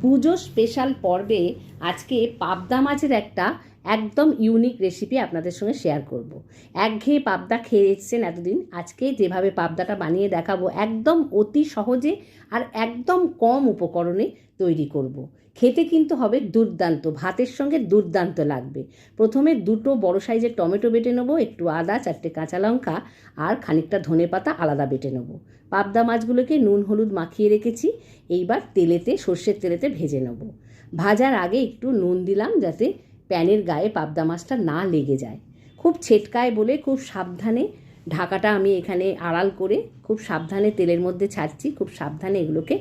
পুজো special পর্বে আজকে পাবদা মাছের একটা একদম ইউনিক রেসিপি আপনাদের সঙ্গে শেয়ার করব। একঘেয়ে পাবদা খেয়ে এসছেন এতদিন, আজকে যেভাবে পাবদাটা বানিয়ে দেখাবো একদম অতি সহজে আর একদম কম উপকরণে তৈরি করব। খেতে কিন্তু হবে দুর্দান্ত, ভাতের সঙ্গে দুর্দান্ত লাগবে। প্রথমে দুটো বড় সাইজের টমেটো বেটে নেবো, একটু আদা, 4টে কাঁচা লঙ্কা আর খানিকটা ধনেপাতা আলাদা বেটে নেবো। পাবদা মাছগুলোকে নুন হলুদ মাখিয়ে রেখেছি, এইবার সর্ষের তেলেতে ভেজে নেব। ভাজার আগে একটু নুন দিলাম যাতে প্যানের গায়ে পাবদা মাছটা না লেগে যায়। খুব ছেটকায় বলে খুব সাবধানে ঢাকাটা আমি এখানে আড়াল করে খুব সাবধানে তেলের মধ্যে ছাড়ছি, খুব সাবধানে এগুলোকে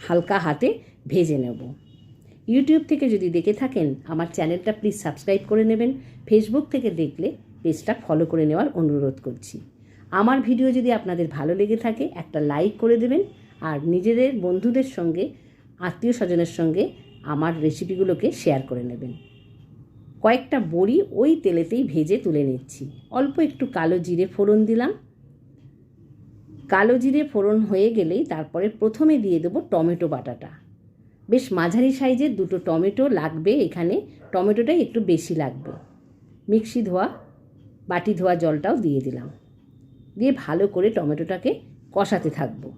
হালকা হাতে ভেজে নেব। ইউটিউব থেকে যদি দেখে থাকেন আমার চ্যানেলটা প্লিজ সাবস্ক্রাইব করে নেবেন। ফেসবুক থেকে দেখলে পেজটা ফলো করে নেওয়ার অনুরোধ করছি। আমার ভিডিও যদি আপনাদের ভালো লেগে থাকে একটা লাইক করে দেবেন, আর নিজেদের বন্ধুদের সঙ্গে আত্মীয় স্বজনের সঙ্গে আমার রেসিপিগুলোকে শেয়ার করে নেবেন। কয়েকটা বড়ি ওই তেলেতেই ভেজে তুলে নিচ্ছি। অল্প একটু কালো জিরে ফোড়ন দিলাম। কালো জিরে ফোড়ন হয়ে গেলেই তারপরে প্রথমে দিয়ে দেবো টমেটো বাটাটা। বেশ মাঝারি সাইজের দুটো টমেটো লাগবে এখানে, টমেটোটাই একটু বেশি লাগবে। মিক্সি ধোয়া, বাটি ধোয়া জলটাও দিয়ে দিলাম, দিয়ে ভালো করে টমেটোটাকে কষাতে থাকবো।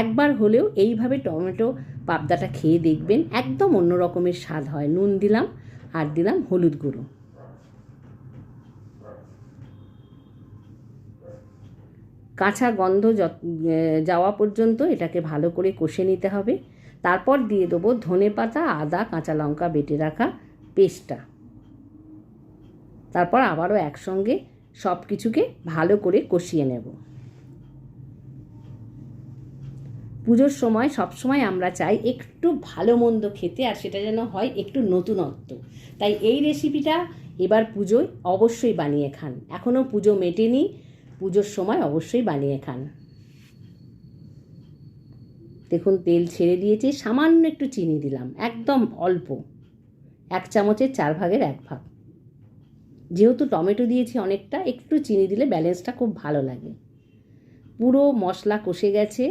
একবার হলেও এইভাবে টমেটো পাবদাটা খেয়ে দেখবেন, একদম অন্য রকমের স্বাদ হয়। নুন দিলাম আর দিলাম হলুদ গুঁড়ো। কাঁচা গন্ধ যাওয়া পর্যন্ত এটাকে ভালো করে কষে নিতে হবে। তারপর দিয়ে দেবো ধনেপাতা, আদা, কাঁচা লঙ্কা বেটে রাখা পেস্টটা। তারপর আবারও একসঙ্গে সব কিছুকে ভালো করে কষিয়ে নেব। পুজোর সময় সবসময় আমরা চাই একটু ভালো মন্দ খেতে, আর সেটা যেন হয় একটু নতুনত্ব। তাই এই রেসিপিটা এবার পুজোয় অবশ্যই বানিয়ে খান। এখনও পুজো মেটেনি, পুজোর সময় অবশ্যই বানিয়ে খান। দেখুন তেল ছেড়ে দিয়েছে, সামান্য একটু চিনি দিলাম, একদম অল্প, 1 চামচের 4 ভাগের 1 ভাগ। যেহেতু টমেটো দিয়েছি অনেকটা, একটু চিনি দিলে ব্যালেন্সটা খুব ভালো লাগে। পুরো মশলা কষে গেছে,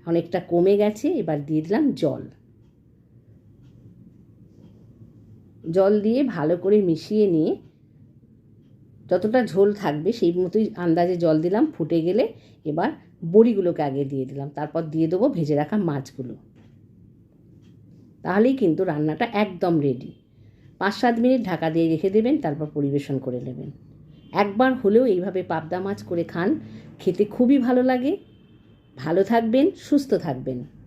অনেকটা কমে গেছে। এবার দিয়ে দিলাম জল। জল দিয়ে ভালো করে মিশিয়ে নিয়ে যতটা ঝোল থাকবে সেই মতোই আন্দাজে জল দিলাম। ফুটে গেলে এবার বড়িগুলোকে আগে দিয়ে দিলাম, তারপর দিয়ে দেবো ভেজে রাখা মাছগুলো। তাহলেই কিন্তু রান্নাটা একদম রেডি। 5-7 মিনিট ঢাকা দিয়ে রেখে দেবেন, তারপর পরিবেশন করে নেবেন। একবার হলেও এইভাবে পাবদা মাছ করে খান, খেতে খুবই ভালো লাগে। ভালো থাকবেন, সুস্থ থাকবেন।